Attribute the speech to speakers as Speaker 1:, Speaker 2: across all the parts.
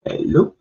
Speaker 1: Hello.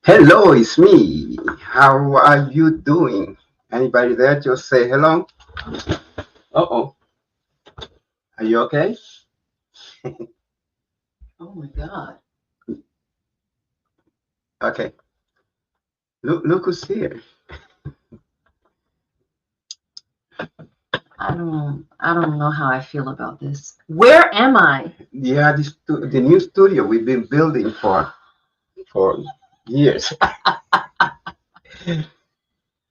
Speaker 1: Hello, it's me. How are you doing? Anybody there? Just say hello. Uh-oh. Are you okay?
Speaker 2: Oh my God.
Speaker 1: Okay. Look who's here.
Speaker 2: I don't know how I feel about this. Where am I?
Speaker 1: Yeah, the new studio we've been building for years.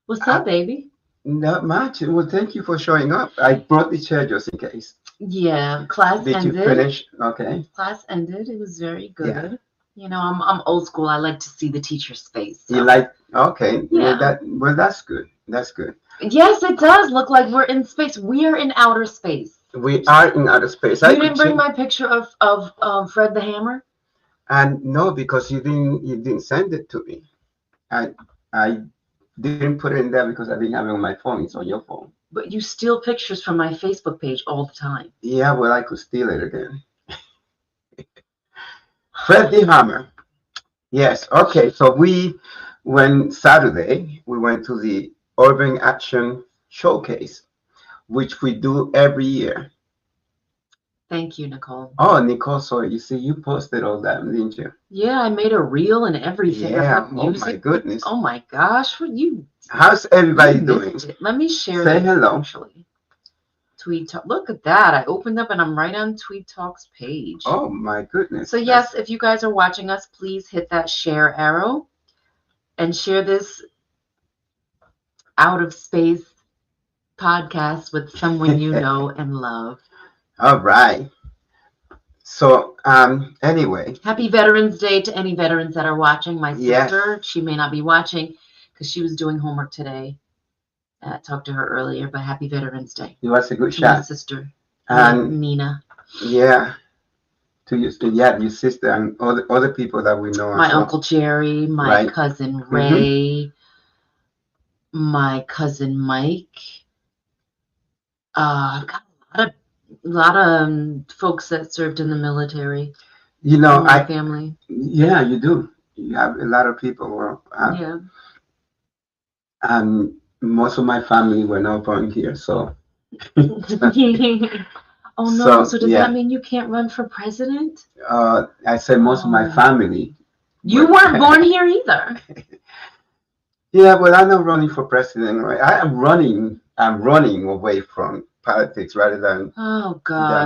Speaker 2: What's up, baby?
Speaker 1: Not much. Well, thank you for showing up. I brought the chair just in case.
Speaker 2: Yeah, class
Speaker 1: Did you
Speaker 2: ended.
Speaker 1: finish? Okay.
Speaker 2: Class ended. It was very
Speaker 1: Yeah.
Speaker 2: good. You know, I'm old school. I like to see the teacher's face.
Speaker 1: You
Speaker 2: So.
Speaker 1: like? Okay.
Speaker 2: Yeah.
Speaker 1: Well, that's good. That's good.
Speaker 2: Yes, it does look like we're in space. We are in outer space.
Speaker 1: We are in outer space.
Speaker 2: You didn't bring my picture of Fred the Hammer?
Speaker 1: And no, because you didn't send it to me. I didn't put it in there because I didn't have it on my phone. It's on your phone.
Speaker 2: But you steal pictures from my Facebook page all the time.
Speaker 1: Yeah, well, I could steal it again. Fred the Hammer. Yes. Okay. So Saturday, we went to the Urban Action Showcase, which we do every year.
Speaker 2: Thank you, Nicole.
Speaker 1: Oh, Nicole, sorry. You see, you posted all that, didn't you?
Speaker 2: Yeah, I made a reel and everything.
Speaker 1: Yeah. Oh my goodness.
Speaker 2: Oh my gosh, what you?
Speaker 1: How's everybody doing?
Speaker 2: Let me share.
Speaker 1: Say
Speaker 2: this,
Speaker 1: hello.
Speaker 2: Actually, Tweed Talk. Look at that! I opened up and I'm right on Tweed Talks page.
Speaker 1: Oh my goodness.
Speaker 2: So yes, if you guys are watching us, please hit that share arrow and share this out of space podcast with someone you know and love.
Speaker 1: All right. So, anyway.
Speaker 2: Happy Veterans Day to any veterans that are watching. My
Speaker 1: Yes.
Speaker 2: sister, she may not be watching because she was doing homework today. I talked to her earlier, but happy Veterans Day.
Speaker 1: It was a good
Speaker 2: To
Speaker 1: shot.
Speaker 2: my sister,
Speaker 1: And
Speaker 2: Nina.
Speaker 1: yeah, to your sister and other people that we know.
Speaker 2: My Uncle Jerry, my cousin Ray, my cousin Mike. I've got a lot of folks that served in the military.
Speaker 1: You know,
Speaker 2: my family.
Speaker 1: Yeah, you do. You have a lot of people.
Speaker 2: Yeah.
Speaker 1: And most of my family were not born here, so.
Speaker 2: Oh no! So does that mean you can't run for president?
Speaker 1: I said most of my family.
Speaker 2: You weren't born here either.
Speaker 1: Yeah, well, I'm not running for president, right? I'm running away from politics rather than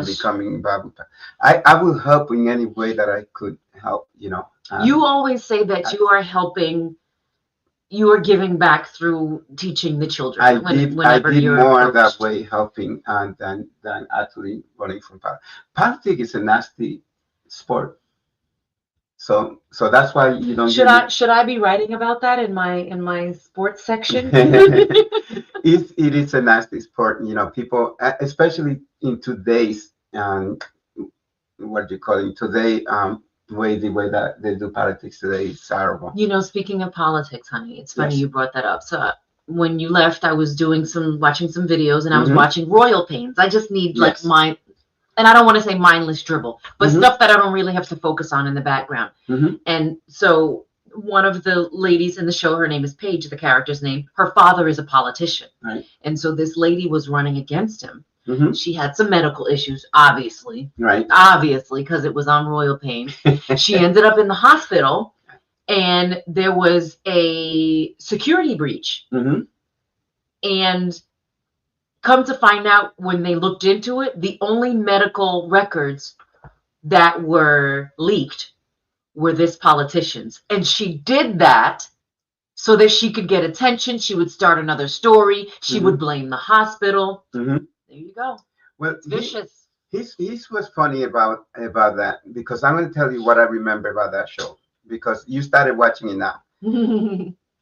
Speaker 1: becoming Babu. I will help in any way that I could help. You know.
Speaker 2: You always say that you are helping. You are giving back through teaching the children.
Speaker 1: I did more that way, helping than actually running from politics. Politics is a nasty sport. So that's why you don't.
Speaker 2: Should I be writing about that in my sports section?
Speaker 1: It is a nasty sport. You know, people, especially in today's what do you call it? Today the way that they do politics today is horrible.
Speaker 2: You know, speaking of politics, honey, it's funny you brought that up. So when you left, I was watching some videos, and I was
Speaker 1: Mhm.
Speaker 2: watching Royal Pains. I just need like
Speaker 1: Yes.
Speaker 2: and I don't want to say mindless dribble, but
Speaker 1: Mhm.
Speaker 2: stuff that I don't really have to focus on in the background.
Speaker 1: Mhm.
Speaker 2: And so one of the ladies in the show, her name is Paige, the character's name. Her father is a politician.
Speaker 1: Right.
Speaker 2: And so this lady was running against him.
Speaker 1: Mhm.
Speaker 2: She had some medical issues, obviously.
Speaker 1: Right.
Speaker 2: Obviously, because it was on Royal Pains. She ended up in the hospital, and there was a security breach.
Speaker 1: Mhm.
Speaker 2: And come to find out, when they looked into it, the only medical records that were leaked were this politician's. And she did that so that she could get attention. She would start another story. She would blame the hospital.
Speaker 1: Mhm.
Speaker 2: There you go.
Speaker 1: Well,
Speaker 2: It's vicious.
Speaker 1: he's was funny about that, because I'm going to tell you what I remember about that show, because you started watching it now.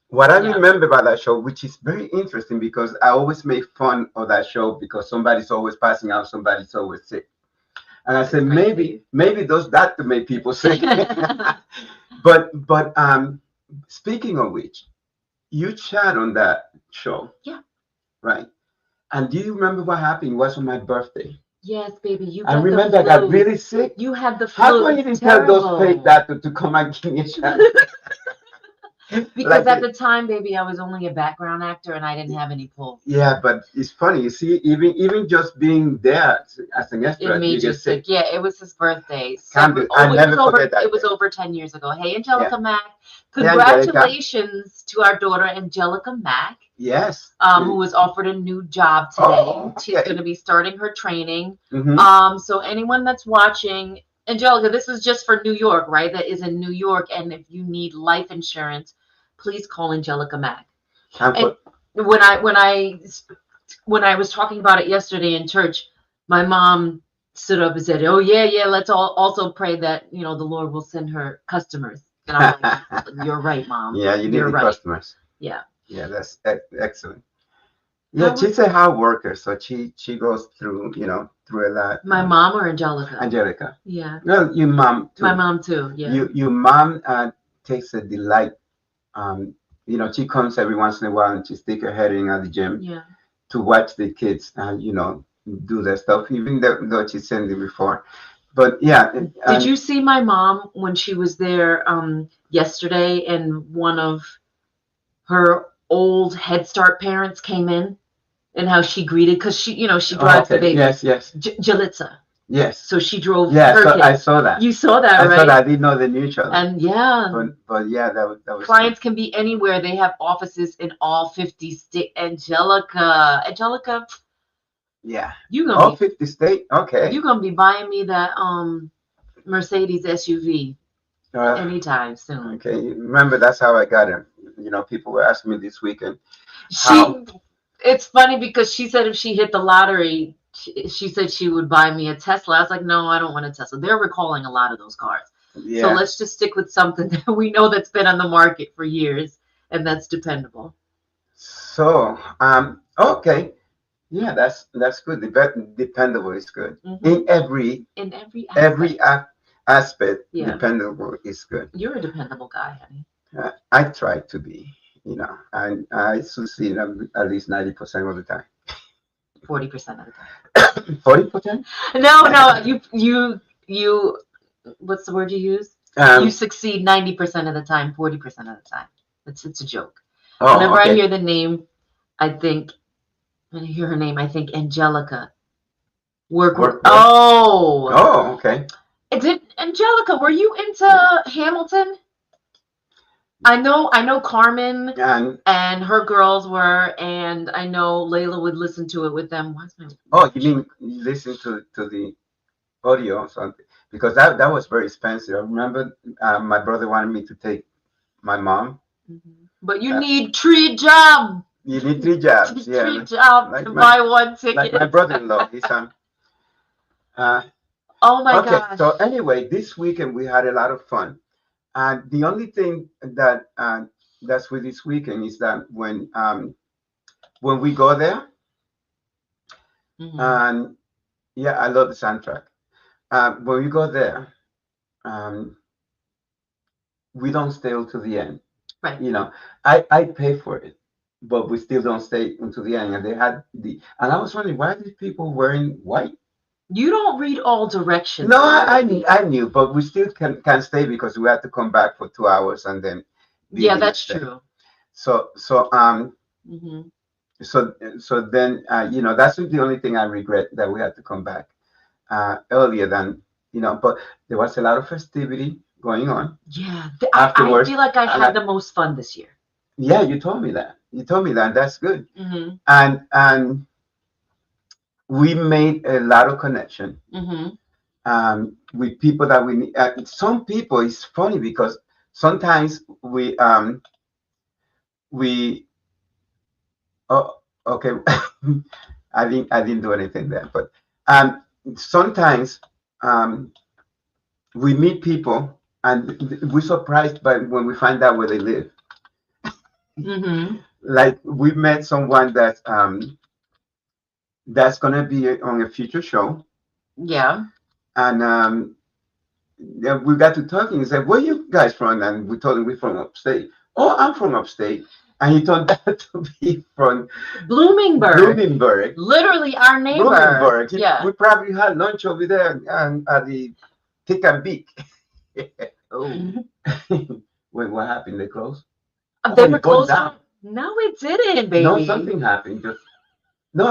Speaker 1: What I
Speaker 2: Yeah.
Speaker 1: remember about that show, which is very interesting, because I always make fun of that show because somebody's always passing out, somebody's always sick, and I said maybe those that to make people sick. But speaking of which, you chat on that show.
Speaker 2: Yeah.
Speaker 1: Right. And do you remember what happened? It was on my birthday.
Speaker 2: Yes, baby.
Speaker 1: I remember I got really sick.
Speaker 2: You had the flu.
Speaker 1: How come you didn't tell those fake doctors to come and give me a shot?
Speaker 2: Because at the time, baby, I was only a background actor and I didn't have any pull.
Speaker 1: Yeah, but it's funny. You see, even just being there as an extra,
Speaker 2: It made you sick. Yeah, it was his birthday.
Speaker 1: I never forget that.
Speaker 2: It was over 10 years ago. Hey, Angelica Mack.
Speaker 1: Yeah,
Speaker 2: Congratulations to our daughter, Angelica Mack.
Speaker 1: Yes.
Speaker 2: Who was offered a new job today.
Speaker 1: Oh, okay.
Speaker 2: She's going to be starting her training.
Speaker 1: Mm-hmm.
Speaker 2: So anyone that's watching, Angelica, this is just for New York, right? That is in New York. And if you need life insurance, please call Angelica Mack. And when I was talking about it yesterday in church, my mom stood up and said, "Oh yeah, let's all also pray that the Lord will send her customers." And I'm like, "You're right, Mom.
Speaker 1: Yeah, you need the customers."
Speaker 2: Yeah.
Speaker 1: Yeah, that's excellent. Yeah, she's a hard worker, so she goes through through a lot.
Speaker 2: My mom or Angelica?
Speaker 1: Angelica.
Speaker 2: Yeah.
Speaker 1: Well, your mom too.
Speaker 2: My mom too. Yeah.
Speaker 1: Your mom takes a delight. She comes every once in a while and she stick her head in at the gym.
Speaker 2: Yeah.
Speaker 1: To watch the kids, do their stuff, even though she sent it before. But yeah.
Speaker 2: Did you see my mom when she was there yesterday, and one of her old Head Start parents came in, and how she greeted, because she drives the baby.
Speaker 1: Yes.
Speaker 2: Jalitza.
Speaker 1: Yes.
Speaker 2: So she drove.
Speaker 1: Yeah, so I saw that.
Speaker 2: You saw that, right?
Speaker 1: I saw that. I didn't know they knew each other.
Speaker 2: And yeah.
Speaker 1: But yeah, that was.
Speaker 2: Clients can be anywhere. They have offices in all 50 states. Angelica.
Speaker 1: Yeah.
Speaker 2: You gonna
Speaker 1: all 50 states? Okay.
Speaker 2: You're gonna be buying me that Mercedes SUV anytime soon.
Speaker 1: Okay. Remember, that's how I got him. People were asking me this weekend.
Speaker 2: It's funny because she said if she hit the lottery, she said she would buy me a Tesla. I was like, no, I don't want a Tesla. They're recalling a lot of those cars. Yeah. So let's just stick with something that we know that's been on the market for years and that's dependable.
Speaker 1: So, okay. Yeah, that's good. Dependable is good. Mm-hmm. In every aspect. Yeah. Dependable is good.
Speaker 2: You're a dependable guy, honey.
Speaker 1: I try to be, and I succeed at least 90% of the time.
Speaker 2: 40% of the time.
Speaker 1: 40%?
Speaker 2: No. You. What's the word you use? You succeed 90% of the time, 40% of the time. It's a joke. Whenever I hear the name, when I hear her name, I think Angelica. Work. Oh,
Speaker 1: okay.
Speaker 2: Angelica, were you into Hamilton? I know Carmen and her girls were, and I know Layla would listen to it with them.
Speaker 1: You mean listen to the audio or something? Because that was very expensive. I remember my brother wanted me to take my mom.
Speaker 2: Mm-hmm. But you need 3 jobs.
Speaker 1: You need 3 jobs. Yeah.
Speaker 2: 3 jobs to buy 1 ticket.
Speaker 1: Like my brother-in-law. He's on.
Speaker 2: Oh my gosh.
Speaker 1: So anyway, this weekend we had a lot of fun. And the only thing that that's with this weekend is that when we go there, mm-hmm. And yeah, I love the soundtrack. When we go there, we don't stay till the end.
Speaker 2: Right.
Speaker 1: I pay for it, but we still don't stay until the end. And they had and I was wondering, why are these people wearing white?
Speaker 2: You don't read all directions.
Speaker 1: No, I knew, but we still can stay because we had to come back for 2 hours and then.
Speaker 2: Yeah, that's true.
Speaker 1: So
Speaker 2: Hmm.
Speaker 1: so then that's the only thing I regret, that we had to come back earlier than but there was a lot of festivity going on
Speaker 2: Yeah, I
Speaker 1: afterwards.
Speaker 2: feel like I had the most fun this year.
Speaker 1: Yeah, you told me that. That's good.
Speaker 2: Hmm.
Speaker 1: And we made a lot of connection
Speaker 2: Hmm.
Speaker 1: with people that we need. Some people, it's funny because sometimes we oh, okay. I didn't do anything there, but sometimes um, we meet people and we're surprised by when we find out where they live.
Speaker 2: Hmm.
Speaker 1: Like we met someone that's gonna be on a future show,
Speaker 2: Yeah.
Speaker 1: and yeah, we got to talking. He said, "Where you guys from?" And we told him we're from upstate. Oh, I'm from upstate, and he turned out to be from
Speaker 2: Bloomingburg.
Speaker 1: Bloomingburg.
Speaker 2: Literally our neighbor.
Speaker 1: Bloomingburg.
Speaker 2: Yeah.
Speaker 1: We probably had lunch over there and at the Tick and Beak.
Speaker 2: Oh.
Speaker 1: Wait, what happened? They closed?
Speaker 2: They
Speaker 1: it
Speaker 2: were
Speaker 1: burned
Speaker 2: closed.
Speaker 1: down.
Speaker 2: No, it didn't, baby.
Speaker 1: No, something happened.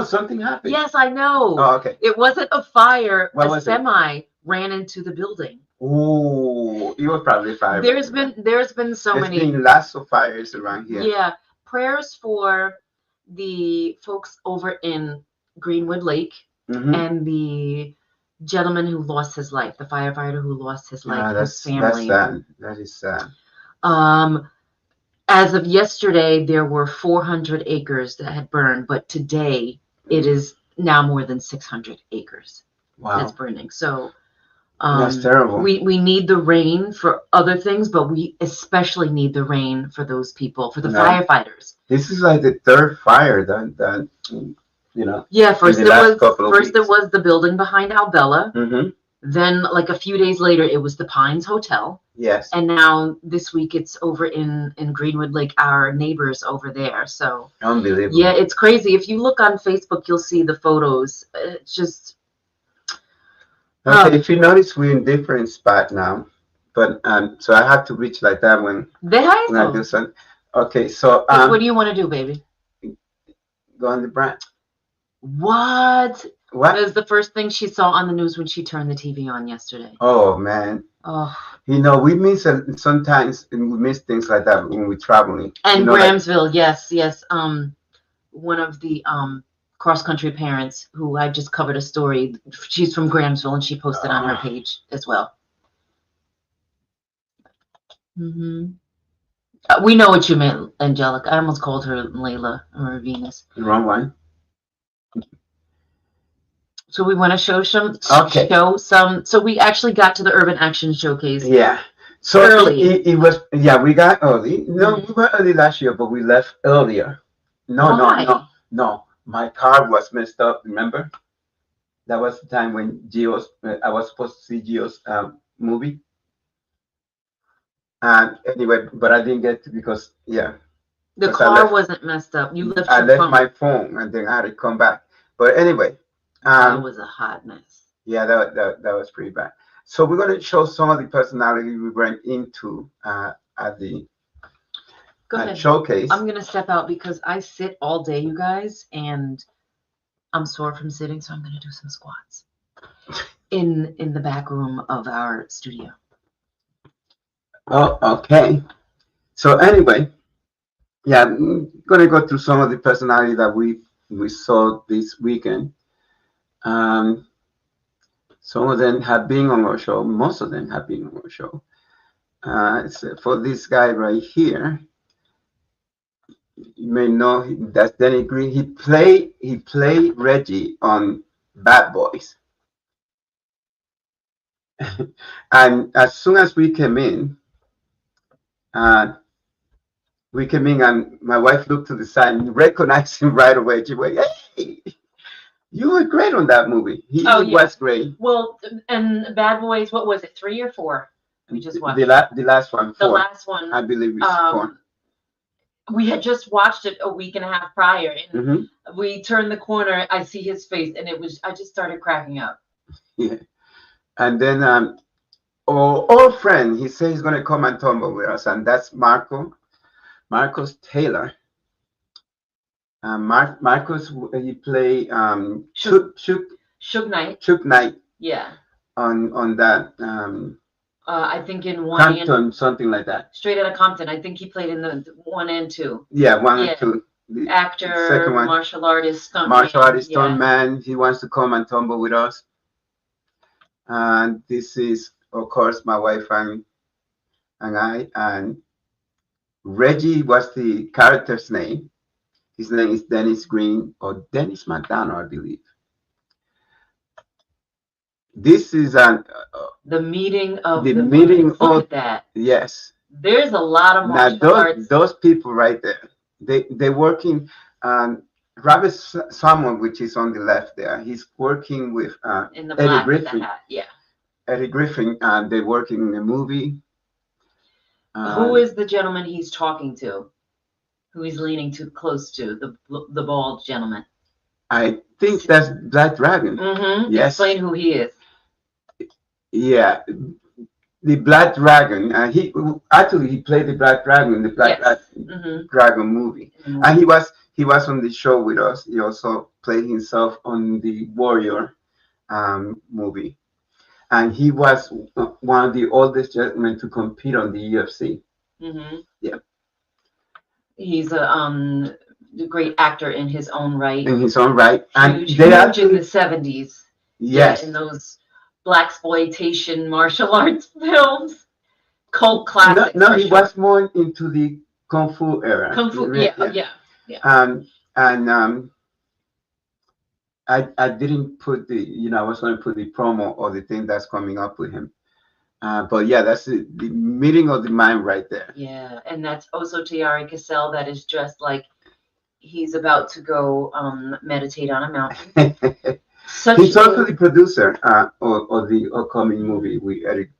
Speaker 1: Something happened.
Speaker 2: Yes, I know.
Speaker 1: Oh, okay.
Speaker 2: It wasn't a fire.
Speaker 1: What
Speaker 2: a
Speaker 1: was it?
Speaker 2: semi ran into the building.
Speaker 1: Oh, it was probably a fire.
Speaker 2: There's been so many.
Speaker 1: There's been lots of fires around here.
Speaker 2: Yeah. Prayers for the folks over in Greenwood Lake and the gentleman who lost his life, the firefighter who lost his life, his family.
Speaker 1: That's sad. That is sad.
Speaker 2: As of yesterday, there were 400 acres that had burned, but today it is now more than 600 acres that's burning. So
Speaker 1: that's terrible.
Speaker 2: We need the rain for other things, but we especially need the rain for those people, for the firefighters.
Speaker 1: This is like the third fire that
Speaker 2: Yeah, first it was the building behind Albella.
Speaker 1: Mm-hmm.
Speaker 2: Then, like a few days later, it was the Pines Hotel.
Speaker 1: Yes.
Speaker 2: And now this week it's over in Greenwood Lake, our neighbors over there. So
Speaker 1: unbelievable.
Speaker 2: Yeah, it's crazy. If you look on Facebook, you'll see the photos. It's just
Speaker 1: okay. If you notice, we're in different spot now, but so I have to reach like that when I do something. Okay, so
Speaker 2: what do you want to do, baby?
Speaker 1: Go on the brand.
Speaker 2: What?
Speaker 1: What?
Speaker 2: That was the first thing she saw on the news when she turned the TV on yesterday.
Speaker 1: Oh man.
Speaker 2: Oh.
Speaker 1: We miss sometimes we miss things like that when we're traveling.
Speaker 2: And Grahamsville, yes. One of the cross country parents who I just covered a story. She's from Grahamsville and she posted on her page as well. Mm-hmm. We know what you meant, Angelica. I almost called her Layla or Venus.
Speaker 1: The wrong one.
Speaker 2: So we want to show some. So we actually got to the Urban Action Showcase.
Speaker 1: Yeah. So
Speaker 2: early.
Speaker 1: It was. Yeah, we got early. No, we were early last year, but we left earlier. No. My car was messed up. Remember? That was the time when I was supposed to see Gio's movie. And anyway, but I didn't get to because
Speaker 2: the car wasn't messed up.
Speaker 1: I left my phone and then I had to come back. But anyway.
Speaker 2: That was a hot mess.
Speaker 1: Yeah, that was pretty bad. So we're going to show some of the personality we went into at the showcase.
Speaker 2: I'm going to step out because I sit all day, you guys, and I'm sore from sitting, so I'm going to do some squats in the back room of our studio.
Speaker 1: Oh, okay. So anyway, I'm going to go through some of the personality that we saw this weekend. Some of them have been on our show. Most of them have been on our show. Except for this guy right here. You may know that's Denny Green. He played Reggie on Bad Boys. And as soon as we came in, and my wife looked to the side and recognized him right away. She went, "Hey, you were great on that movie." He was great.
Speaker 2: Well, and Bad Boys, what was it, 3 or 4? We just watched
Speaker 1: the last one. 4.
Speaker 2: The last one,
Speaker 1: I believe it's 4.
Speaker 2: We had just watched it a week and a half prior, and
Speaker 1: Mm-hmm.
Speaker 2: we turned the corner. I see his face, and I just started cracking up.
Speaker 1: Yeah. And then our old friend, he says he's going to come and tumble with us, and that's Marcus Taylor. Marcus, he play
Speaker 2: Suge Knight.
Speaker 1: Shook Knight
Speaker 2: Yeah.
Speaker 1: On that
Speaker 2: I think in one
Speaker 1: Compton, something like that.
Speaker 2: Straight Outta Compton. I think he played in the 1 and 2.
Speaker 1: Yeah, 1 and 2. The
Speaker 2: actor,
Speaker 1: second one,
Speaker 2: martial artist,
Speaker 1: stunt man. He wants to come and tumble with us. And this is, of course, my wife and I. And Reggie was the character's name. His name is Dennis Green or Dennis McDonough, I believe. This is
Speaker 2: the meeting of
Speaker 1: the meeting
Speaker 2: of. Look at that.
Speaker 1: Yes.
Speaker 2: There's a lot of martial arts.
Speaker 1: Those people right there. They're working. Robert Salmon, which is on the left there, he's working with
Speaker 2: in the Eddie Griffin. Yeah.
Speaker 1: Eddie Griffin, and they're working in a movie.
Speaker 2: Who is the gentleman he's talking to? Who he's leaning too close to? The bald gentleman.
Speaker 1: I think that's Black Dragon.
Speaker 2: Mm-hmm. Yes. Explain who he is.
Speaker 1: Yeah, the Black Dragon. He played the Black Dragon in the Black Dragon movie, and he was on the show with us. He also played himself on the Warrior movie, and he was one of the oldest gentlemen to compete on the UFC.
Speaker 2: Mm-hmm.
Speaker 1: Yeah,
Speaker 2: he's a great actor in his own right.
Speaker 1: And
Speaker 2: huge in the 70s.
Speaker 1: Yes,
Speaker 2: in those blaxploitation martial arts films, cult classics.
Speaker 1: No, he was more into the Kung Fu era.
Speaker 2: Kung Fu, yeah.
Speaker 1: I didn't put I was going to put the promo or the thing that's coming up with him. But yeah, that's the meeting of the mind right there.
Speaker 2: Yeah, and that's also Tiari Cassell that is dressed like he's about to go meditate on a mountain.
Speaker 1: He's also the producer of the upcoming movie with Eric.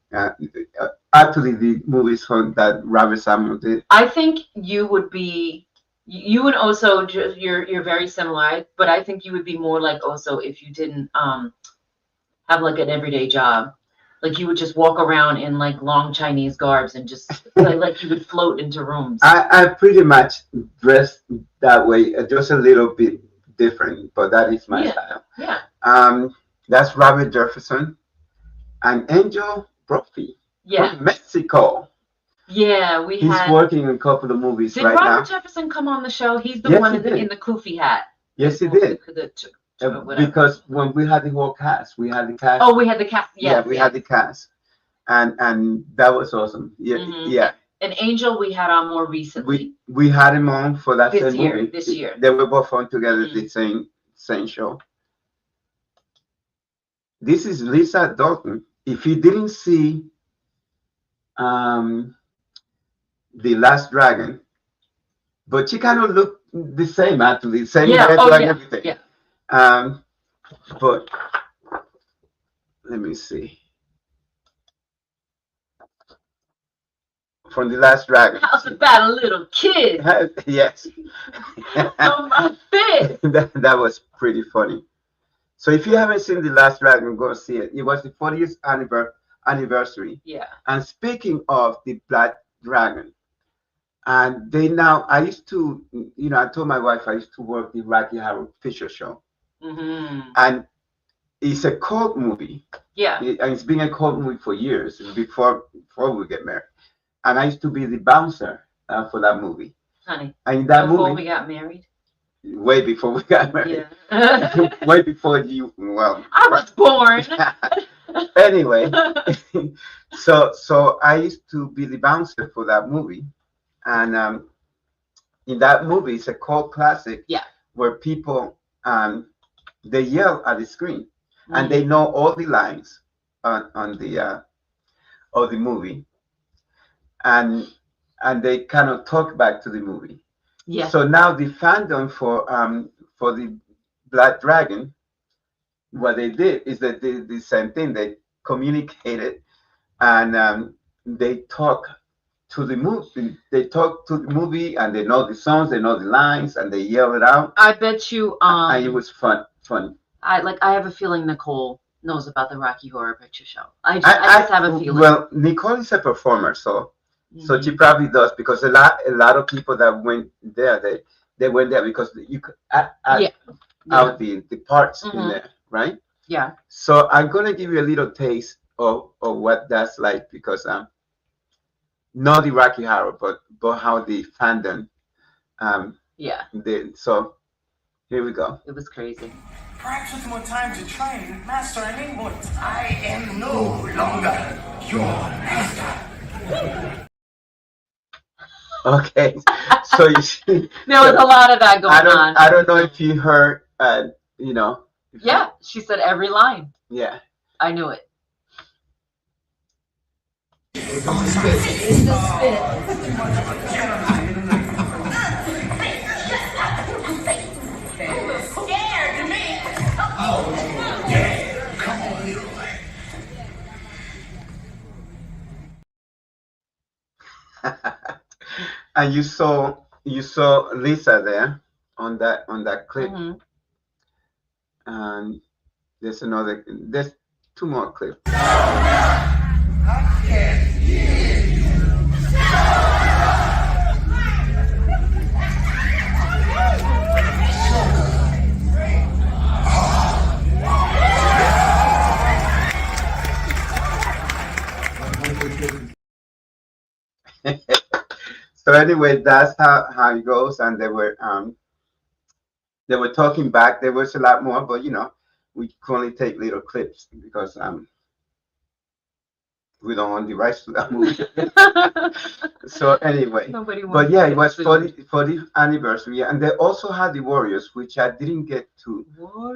Speaker 1: Actually, the movies that Robert Salmon did.
Speaker 2: I think you would be. You and also you're very similar, but I think you would be more like also if you didn't have like an everyday job. Like you would just walk around in like long Chinese garbs and just like you would float into rooms.
Speaker 1: I pretty much dress that way, just a little bit different, but that is my style.
Speaker 2: Yeah.
Speaker 1: That's Robert Jefferson and Angel Brophy from Mexico.
Speaker 2: Yeah,
Speaker 1: he's working in a couple of movies right now.
Speaker 2: Did Robert Jefferson come on the show? He's the one in the Koofy hat.
Speaker 1: Yes, he did. Because when we had the whole cast, we had the cast.
Speaker 2: Oh, we had the cast.
Speaker 1: Yeah, we had the cast, and that was awesome. Yeah, yeah.
Speaker 2: And Angel, we had on more recently.
Speaker 1: We had him on for that same movie.
Speaker 2: This year.
Speaker 1: They were both on together the same show. This is Lisa Dalton. If you didn't see The Last Dragon, but she kind of looked the same actually, same hair and everything. Yeah. But let me see. From The Last Dragon.
Speaker 2: How's about a little kid?
Speaker 1: Yes.
Speaker 2: On my face.
Speaker 1: That was pretty funny. So if you haven't seen The Last Dragon, go see it. It was the 40th anniversary.
Speaker 2: Yeah.
Speaker 1: And speaking of the Black Dragon, and I used to, I told my wife I used to work the Rocky Horror Picture Show.
Speaker 2: Mm-hmm.
Speaker 1: And it's a cult movie.
Speaker 2: Yeah.
Speaker 1: And it's been a cult movie for years before we get married. And I used to be the bouncer for that movie.
Speaker 2: Honey.
Speaker 1: And that
Speaker 2: before we got married?
Speaker 1: Way before we got married.
Speaker 2: Yeah.
Speaker 1: Way before you, well.
Speaker 2: I was born.
Speaker 1: Anyway, so I used to be the bouncer for that movie. And in that movie, it's a cult classic.
Speaker 2: Yeah.
Speaker 1: Where people, they yell at the screen. Mm-hmm. And they know all the lines on the of the movie. And they kind of talk back to the movie.
Speaker 2: Yeah.
Speaker 1: So now the fandom for the Black Dragon, what they did is that they did the same thing. They communicated and they talk to the movie. They talk to the movie and they know the songs, they know the lines, and they yell it out.
Speaker 2: I bet you.
Speaker 1: And it was fun.
Speaker 2: I have a feeling Nicole knows about the Rocky Horror Picture Show. I just have a feeling.
Speaker 1: Well, Nicole is a performer, so she probably does, because a lot of people that went there, they went there because you could add out the parts in there, right?
Speaker 2: Yeah.
Speaker 1: So I'm gonna give you a little taste of what that's like, because not the Rocky Horror, but how the fandom did. So here we go.
Speaker 2: It was crazy.
Speaker 3: Perhaps with more time to train, Master, I mean what? I am no longer your master.
Speaker 1: Okay, so you see,
Speaker 2: there was a lot of that going on.
Speaker 1: I don't know if you heard,
Speaker 2: Yeah, she said every line.
Speaker 1: Yeah.
Speaker 2: I knew it.
Speaker 1: And you saw Lisa there on that clip, and there's two more clips. So anyway, that's how it goes. And they were talking back. There was a lot more, but we can only take little clips because we don't own the rights to that movie. So anyway, but yeah, it was 40th anniversary, and they also had the Warriors, which I didn't get to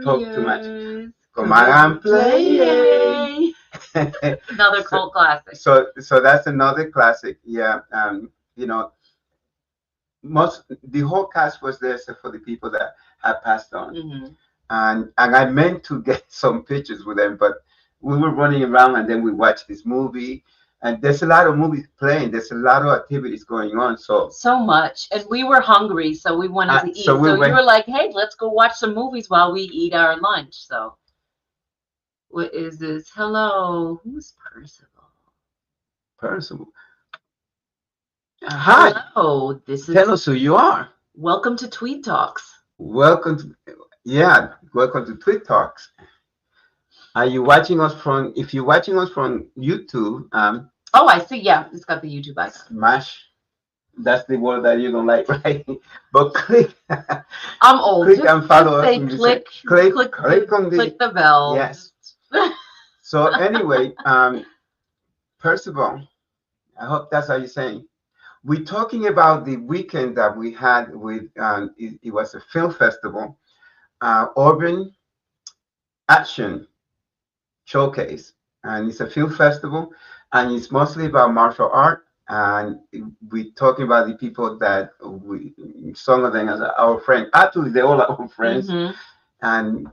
Speaker 1: talk too much. Come on and play.
Speaker 2: Another cult classic.
Speaker 1: So that's another classic. Yeah. The whole cast was there except for the people that had passed on. And I meant to get some pictures with them, but we were running around, and then we watched this movie, and there's a lot of movies playing. There's a lot of activities going on. So
Speaker 2: much, and we were hungry, so we wanted to eat. So you were like, "Hey, let's go watch some movies while we eat our lunch." So, what is this? Hello, who's Percival?
Speaker 1: Percival. Hi.
Speaker 2: Hello.
Speaker 1: Tell us who you are.
Speaker 2: Welcome to Tweed Talks.
Speaker 1: Welcome to Tweed Talks. Are you watching us from? If you're watching us from YouTube,
Speaker 2: oh, I see. Yeah, it's got the YouTube icon.
Speaker 1: Smash. That's the word that you don't like, right? But click.
Speaker 2: I'm old.
Speaker 1: Click and follow us.
Speaker 2: Click the bell.
Speaker 1: Yes. So anyway, Percival, I hope that's how you're saying. We're talking about the weekend that we had with. It was a film festival, Urban Action Showcase, and it's a film festival, and it's mostly about martial art, and we're talking about the people that some of them as our friends. Actually, they're all our friends, and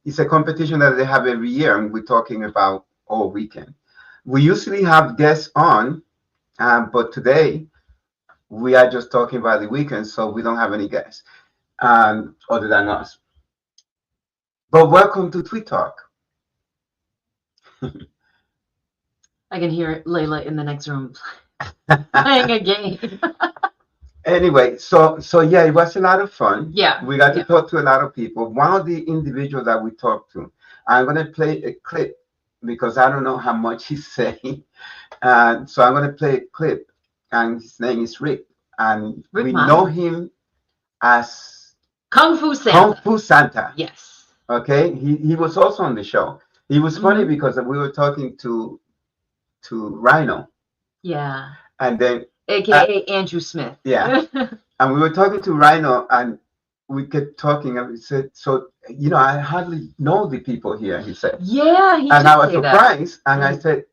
Speaker 1: it's a competition that they have every year, and we're talking about all weekend. We usually have guests on, but today we are just talking about the weekend, so we don't have any guests other than us. But welcome to Tweed Talk.
Speaker 2: I can hear Layla in the next room playing a game.
Speaker 1: Anyway, so yeah, it was a lot of fun.
Speaker 2: Yeah,
Speaker 1: we got to talk to a lot of people. One of the individuals that we talked to, I'm gonna play a clip because I don't know how much he's saying, so I'm gonna play a clip, and his name is Rick, and we know him as
Speaker 2: Kung Fu Santa.
Speaker 1: Kung Fu Santa.
Speaker 2: Yes.
Speaker 1: Okay, he was also on the show. It was funny because we were talking to Rhino.
Speaker 2: Yeah.
Speaker 1: And then
Speaker 2: AKA Andrew Smith.
Speaker 1: Yeah. And we were talking to Rhino, and we kept talking, and we said, "So I hardly know the people here." He said.
Speaker 2: Yeah.
Speaker 1: And I was surprised, and I said,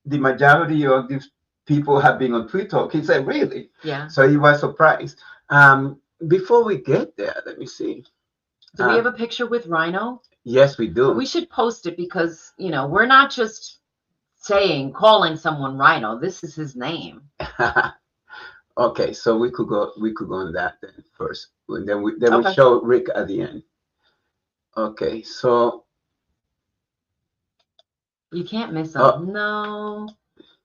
Speaker 1: "The majority of these people have been on Tweed Talk." He said, "Really?"
Speaker 2: Yeah.
Speaker 1: So he was surprised. Before we get there, let me see.
Speaker 2: Do we have a picture with Rhino?
Speaker 1: Yes, we do.
Speaker 2: We should post it because, we're not just calling someone Rhino. This is his name.
Speaker 1: Okay, so we could go on that then first. Then we
Speaker 2: Okay.
Speaker 1: show Rick at the end. Okay, so
Speaker 2: You can't miss him. No,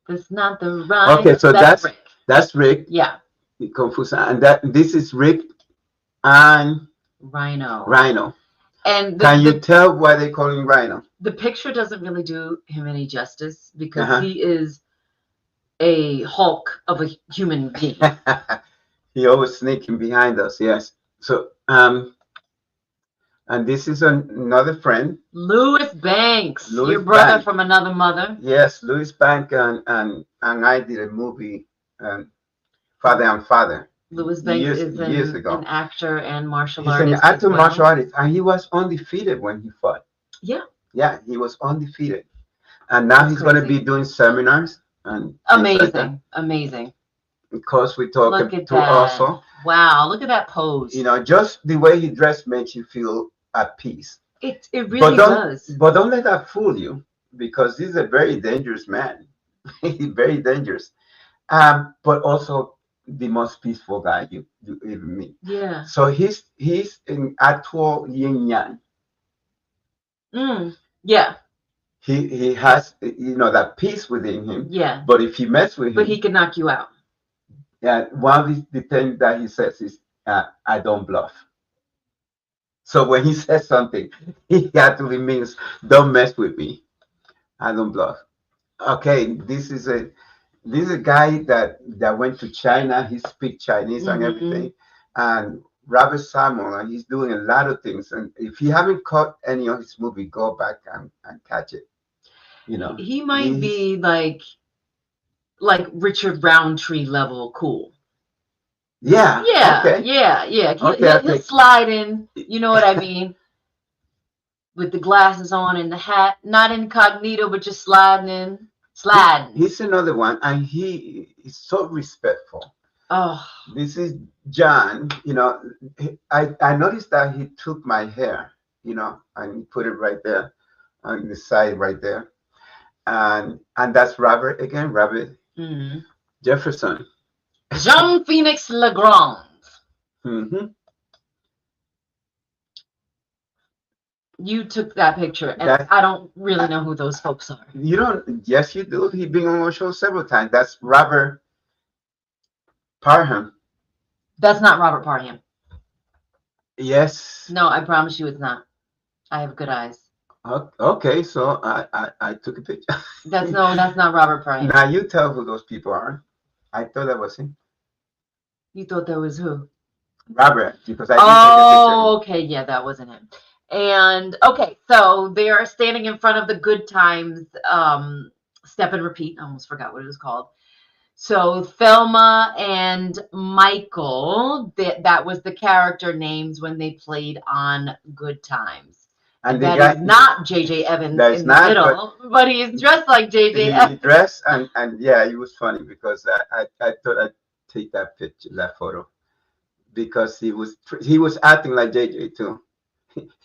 Speaker 2: that's not the Rhino.
Speaker 1: okay, so
Speaker 2: that's Rick.
Speaker 1: That's Rick.
Speaker 2: Yeah.
Speaker 1: Confused, and this is Rick and
Speaker 2: Rhino. And
Speaker 1: can you tell why they call him Rhino?
Speaker 2: The picture doesn't really do him any justice because he is a Hulk of a human being.
Speaker 1: He always sneaking behind us. Yes. So and this is another friend,
Speaker 2: Louis Banks,
Speaker 1: Louis
Speaker 2: your brother
Speaker 1: Banks.
Speaker 2: from another mother.
Speaker 1: Yes, Louis Banks and I did a movie, Father and Father.
Speaker 2: Louis Banks is an actor and martial artist.
Speaker 1: He's an actor, martial artist, and he was undefeated when he fought.
Speaker 2: Yeah.
Speaker 1: Yeah, he was undefeated, and now he's going to be doing seminars and
Speaker 2: amazing, amazing.
Speaker 1: Because we talk to also.
Speaker 2: Wow, look at that pose.
Speaker 1: You know, just the way he dressed makes you feel at peace.
Speaker 2: It really does.
Speaker 1: But don't let that fool you, because he's a very dangerous man. He's very dangerous. But also the most peaceful guy you ever meet.
Speaker 2: Yeah.
Speaker 1: So he's in actual yin yang.
Speaker 2: Yeah.
Speaker 1: He has that peace within him.
Speaker 2: Yeah.
Speaker 1: But if you mess with him,
Speaker 2: but he can knock you out.
Speaker 1: Yeah. One of the things that he says is, "I don't bluff." So when he says something, he actually means, "Don't mess with me. I don't bluff." Okay. This is a guy that went to China. He speaks Chinese and everything, and Robert Samuel, and he's doing a lot of things. And if you haven't caught any of his movie, go back and catch it. You know,
Speaker 2: he might be like Richard Roundtree level cool.
Speaker 1: Yeah.
Speaker 2: Yeah.
Speaker 1: Okay.
Speaker 2: Yeah. He'll slide in. You know what I mean? With the glasses on and the hat, not incognito, but just sliding in. He's
Speaker 1: another one, and he is so respectful.
Speaker 2: Oh.
Speaker 1: This is John. You know, I noticed that he took my hair, and he put it right there on the side right there. And that's Robert again, Robert Jefferson.
Speaker 2: Jean Phoenix Legrand. You took that picture, and I don't really know who those folks are.
Speaker 1: You don't? Yes, you do. He's been on our show several times. That's Robert Parham.
Speaker 2: That's not Robert Parham.
Speaker 1: Yes.
Speaker 2: No, I promise you it's not. I have good eyes.
Speaker 1: Okay, so I took a picture.
Speaker 2: That's not Robert Parham.
Speaker 1: Now you tell who those people are. I thought that was him.
Speaker 2: You thought that was who?
Speaker 1: Robert, because I did
Speaker 2: take a picture. Okay, yeah, that wasn't him. And okay, so they are standing in front of the Good Times Step and Repeat. I almost forgot what it was called. So Thelma and Michael, that was the character names when they played on Good Times. And that is not J.J. Evans in the middle, but he's dressed like J.J. Evans.
Speaker 1: He dressed, and yeah, it was funny because I thought I'd take that picture, that photo, because he was acting like J.J. too.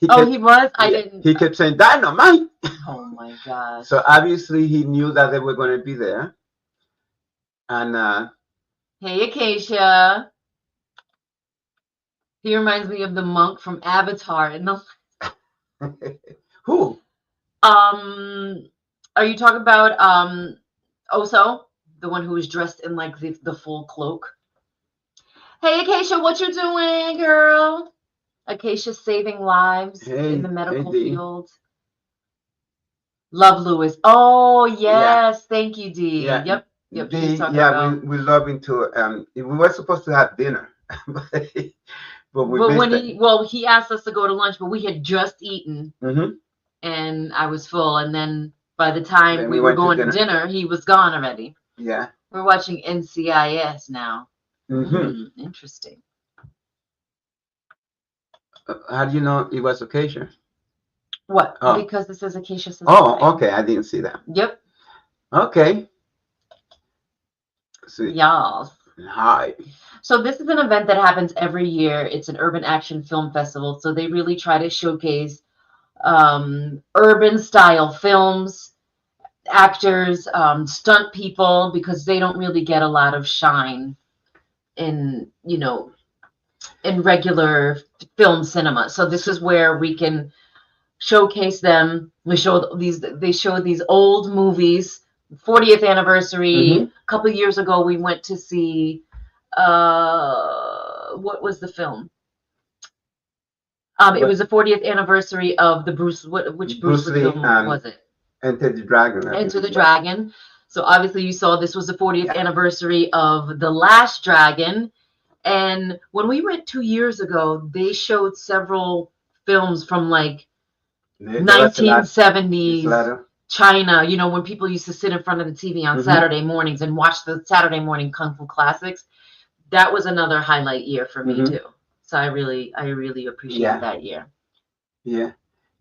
Speaker 2: He was? I didn't.
Speaker 1: He kept saying, "Dynamite."
Speaker 2: Oh my gosh.
Speaker 1: So obviously he knew that they were going to be there. And
Speaker 2: hey, Acacia. He reminds me of the monk from Avatar.
Speaker 1: Who?
Speaker 2: Are you talking about Oso, the one who was dressed in like the full cloak? Hey, Acacia, what you doing, girl? Acacia saving lives in the medical field. Love Lewis. Oh yes, yeah. Thank you, Dee. Yeah. Yep.
Speaker 1: We love him too. We were supposed to have dinner, but
Speaker 2: he asked us to go to lunch, but we had just eaten, and I was full. And then by the time we were going to dinner, he was gone already.
Speaker 1: Yeah.
Speaker 2: We're watching NCIS now. Interesting.
Speaker 1: How do you know it was Acacia?
Speaker 2: What? Oh. Because this is Acacia.
Speaker 1: Oh, okay. I didn't see that.
Speaker 2: Yep.
Speaker 1: Okay.
Speaker 2: Y'all.
Speaker 1: Hi.
Speaker 2: So this is an event that happens every year. It's an urban action film festival. So they really try to showcase urban style films. actors, stunt people, because they don't really get a lot of shine in, in regular film cinema. So this is where we can showcase them. They showed these old movies. 40th anniversary.
Speaker 1: Mhm.
Speaker 2: A couple of years ago, we went to see what was the film? It was the 40th anniversary of the which Bruce Lee film was it?
Speaker 1: Enter the Dragon.
Speaker 2: Enter the Dragon. So obviously you saw this was the 40th anniversary of The Last Dragon. And when we went 2 years ago, they showed several films from like 1970s China, when people used to sit in front of the TV on Saturday mornings and watch the Saturday morning Kung Fu classics. That was another highlight year for me too. So I really appreciate that year.
Speaker 1: Yeah.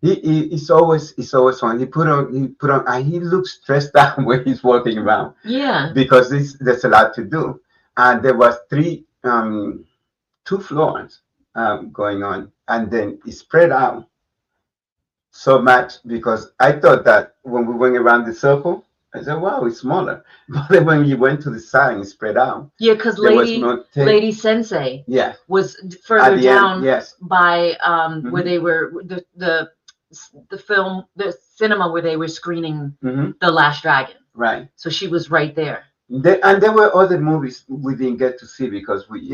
Speaker 1: It's always fun. He put on, and he looks stressed out when he's walking around.
Speaker 2: Yeah.
Speaker 1: Because there's a lot to do, and there was 2 floors going on, and then it spread out so much, because I thought that when we went around the circle, I said, wow, it's smaller. But then when you went to the side, it spread out.
Speaker 2: Yeah, because Lady Sensei was further down by where they were, the film, the cinema where they were screening The Last Dragon.
Speaker 1: Right.
Speaker 2: So she was right there.
Speaker 1: And there were other movies we didn't get to see because we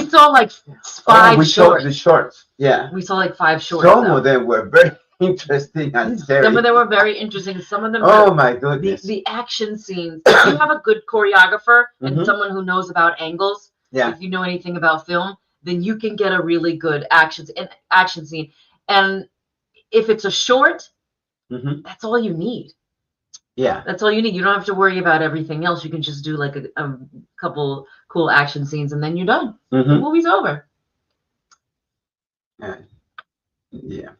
Speaker 2: saw like 5 shorts.
Speaker 1: Saw the shorts. Yeah.
Speaker 2: We saw like 5 shorts.
Speaker 1: Some of them were very interesting and scary.
Speaker 2: Some of them were very interesting. Some of them
Speaker 1: my goodness.
Speaker 2: The action scenes. If you have a good choreographer and someone who knows about angles, if you know anything about film, then you can get a really good action scene. And if it's a short, that's all you need.
Speaker 1: Yeah.
Speaker 2: That's all you need. You don't have to worry about everything else. You can just do like a couple cool action scenes and then you're done. The movie's over.
Speaker 1: Yeah.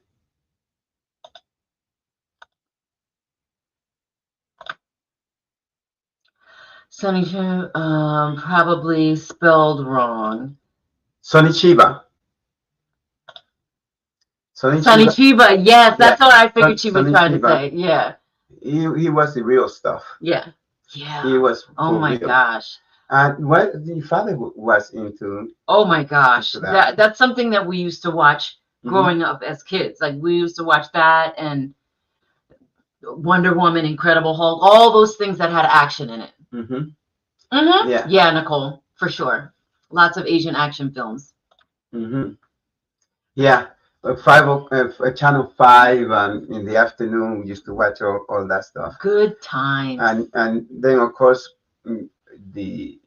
Speaker 2: Sonny probably spelled wrong.
Speaker 1: Sonny Chiba.
Speaker 2: Yes, that's what I figured she was trying to say. Yeah.
Speaker 1: He was the real stuff.
Speaker 2: Yeah.
Speaker 1: He was.
Speaker 2: Oh my gosh.
Speaker 1: And what the father was into.
Speaker 2: Oh my gosh. That's something that we used to watch growing up as kids. Like we used to watch that and Wonder Woman, Incredible Hulk, all those things that had action in it. Yeah, Nicole, for sure. Lots of Asian action films.
Speaker 1: Yeah. Channel 5 in the afternoon, we used to watch all that stuff.
Speaker 2: Good times.
Speaker 1: And then of course the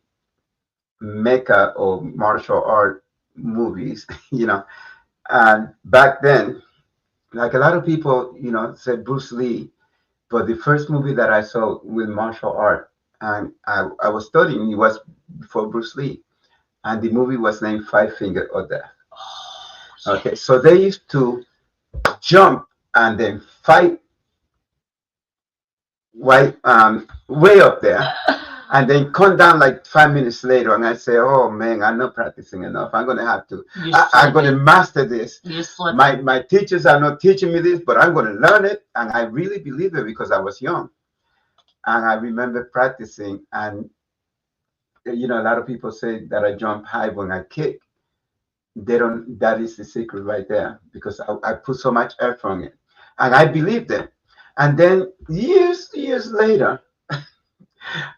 Speaker 1: mecha or martial art movies, and back then, like a lot of people, said Bruce Lee, but the first movie that I saw with martial art, and I was studying, it was before Bruce Lee, and the movie was named Five Finger of Death. Okay, so they used to jump and then fight way up there, and then come down like 5 minutes later. And I say, "Oh man, I'm not practicing enough. I'm gonna have to. I'm gonna master this. My teachers are not teaching me this, but I'm gonna learn it." And I really believe it because I was young, and I remember practicing. And a lot of people say that I jump high when I kick. They don't. That is the secret right there, because I put so much effort on it, and I believed it. And then years later,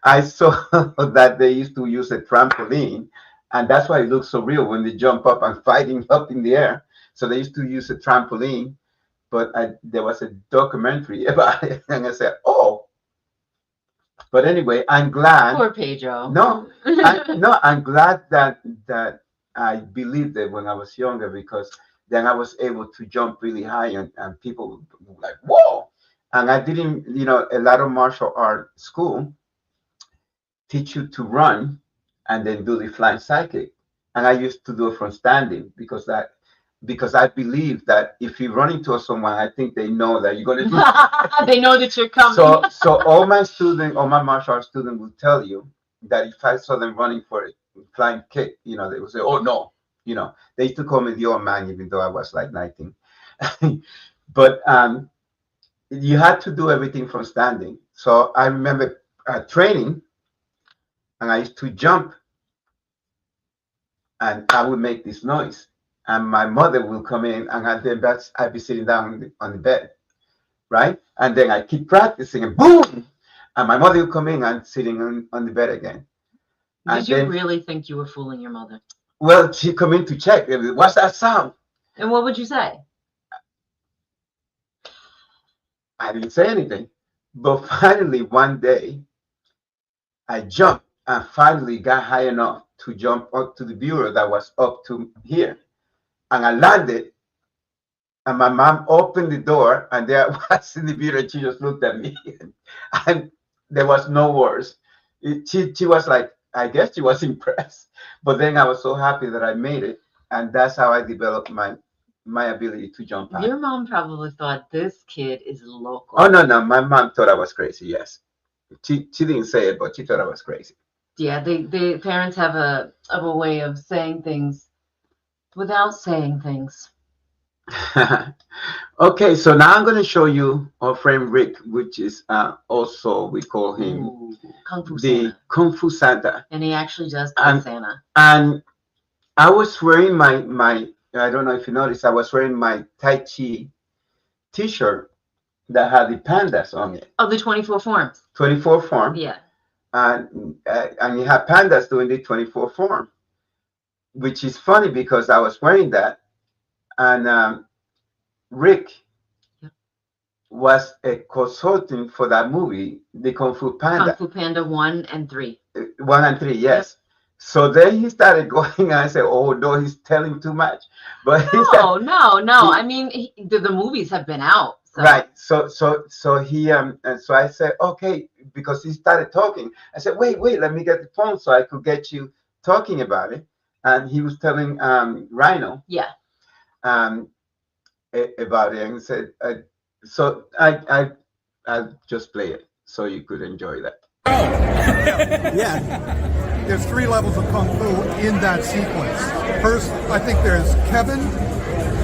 Speaker 1: I saw that they used to use a trampoline, and that's why it looks so real when they jump up and fighting up in the air. So they used to use a trampoline, but there was a documentary about it, and I said, "Oh." But anyway, I'm glad.
Speaker 2: Poor Pedro.
Speaker 1: No, I'm glad that I believed it when I was younger, because then I was able to jump really high, and people were like, "Whoa!" And I didn't, a lot of martial art school teach you to run and then do the flying sidekick. And I used to do it from standing because I believe that if you run into someone, I think they know that you're going to do it.
Speaker 2: They know that you're coming.
Speaker 1: So all my martial art students will tell you that if I saw them running for a flying kick, they would say, "Oh no." They used to call me the old man, even though I was like 19. But you had to do everything from standing. So I remember training, and I used to jump, and I would make this noise, and my mother will come in, and I'd be sitting down on the bed, right? And then I keep practicing, and boom, and my mother will come in and sitting on the bed again.
Speaker 2: Did you really think you were fooling your mother?
Speaker 1: Well, she come in to check. What's that sound?
Speaker 2: And what would you say?
Speaker 1: I didn't say anything. But finally, one day, I jumped and finally got high enough to jump up to the bureau that was up to here. And I landed, and my mom opened the door, and there I was in the bureau, and she just looked at me. And there was no words. She was like, I guess she was impressed. But then I was so happy that I made it. And that's how I developed my ability to jump high.
Speaker 2: Your mom probably thought this kid is local.
Speaker 1: Oh, no. My mom thought I was crazy, yes. She didn't say it, but she thought I was crazy.
Speaker 2: Yeah, the parents have a way of saying things without saying things.
Speaker 1: Okay, so now I'm going to show you our friend Rick, which is also, we call him
Speaker 2: Kung Fu
Speaker 1: the
Speaker 2: Santa.
Speaker 1: Kung Fu Santa.
Speaker 2: And he actually does play Santa.
Speaker 1: And I was wearing my I don't know if you noticed, I was wearing my Tai Chi t-shirt that had the pandas on it.
Speaker 2: Oh, the 24 forms.
Speaker 1: 24 form.
Speaker 2: Yeah.
Speaker 1: And you have pandas doing the 24 form, which is funny because I was wearing that, and Rick was a consultant for that movie, the Kung Fu Panda.
Speaker 2: Kung Fu Panda 1 and 3.
Speaker 1: 1 and 3, yes. Yep. So then he started going, and I said, "Oh no, he's telling too much." But
Speaker 2: no. I mean, the movies have been out. So.
Speaker 1: Right. So he and so I said, "Okay," because he started talking. I said, "Wait, let me get the phone so I could get you talking about it." And he was telling Rhino, about it, and he said, "So I just play it so you could enjoy that."
Speaker 4: Yeah. There's 3 levels of Kung Fu in that sequence. First, I think there's Kevin,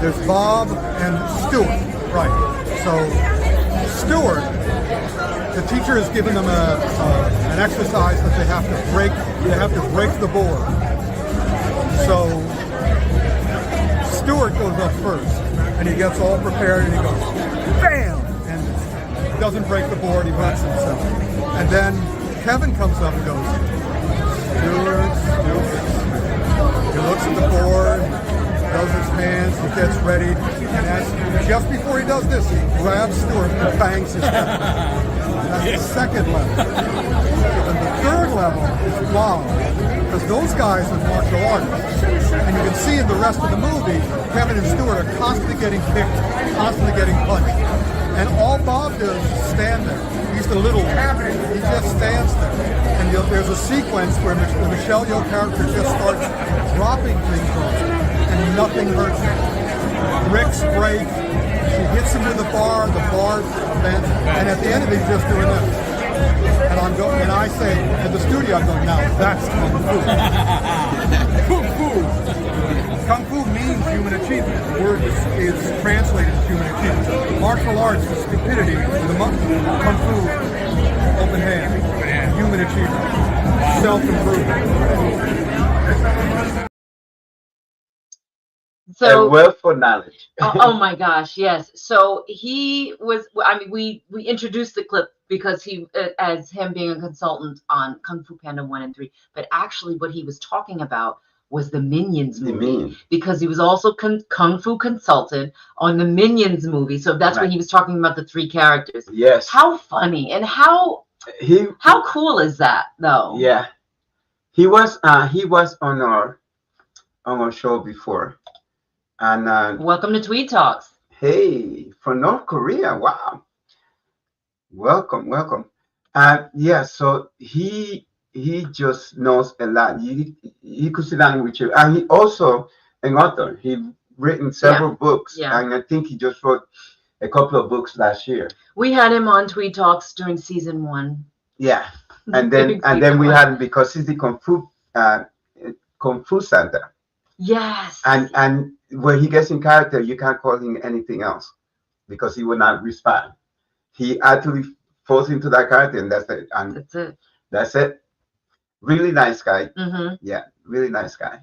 Speaker 4: there's Bob, and Stuart. Right. So, Stuart, the teacher has given them an exercise that they have to break. They have to break the board. So, Stuart goes up first, and he gets all prepared, and he goes, BAM! And he doesn't break the board. He runs himself. And then Kevin comes up and goes, Stuart. He looks at the board, does his hands, he gets ready, and just before he does this, he grabs Stuart and bangs his head. That's the second level. And the third level is Bob, because those guys are martial artists. And you can see in the rest of the movie, Kevin and Stuart are constantly getting kicked, constantly getting punched. And all Bob does is stand there. He's the little one. He just stands there. And there's a sequence where the Michelle Yeoh character just starts dropping things on him, and nothing hurts him. Rick's break, she hits him with the bar bent, and at the end of it, he's just doing this. And I'm going, and I say, at the studio, I'm going, now that's Kung Fu. Kung Fu. Kung Fu means human achievement. The word is translated as human achievement. Martial arts is stupidity. Kung Fu, open hand. Human achievement. Self-improvement.
Speaker 2: So,
Speaker 1: a wealth of knowledge.
Speaker 2: oh my gosh, yes. So he was, I mean, we introduced the clip because he, as him being a consultant on Kung Fu Panda 1 and 3, but actually what he was talking about was the Minions movie, because he was also Kung Fu consultant on the Minions movie. So that's when he was talking about the 3 characters.
Speaker 1: Yes.
Speaker 2: How funny and how cool is that, though?
Speaker 1: Yeah. He was on our show before. And
Speaker 2: welcome to Tweed Talks.
Speaker 1: Hey, from North Korea. Wow. Welcome. Yeah, so he just knows a lot. He could sit down with you. And he also an author. He's written several books. Yeah. And I think he just wrote a couple of books last year.
Speaker 2: We had him on Tweed Talks during season 1.
Speaker 1: Yeah. And then we had him because he's the Kung Fu Santa.
Speaker 2: Yes.
Speaker 1: And when he gets in character, you can't call him anything else because he will not respond. He actually falls into that character, and that's it. And
Speaker 2: That's it.
Speaker 1: that's it. Really nice guy.
Speaker 2: Mm-hmm.
Speaker 1: Yeah, really nice guy.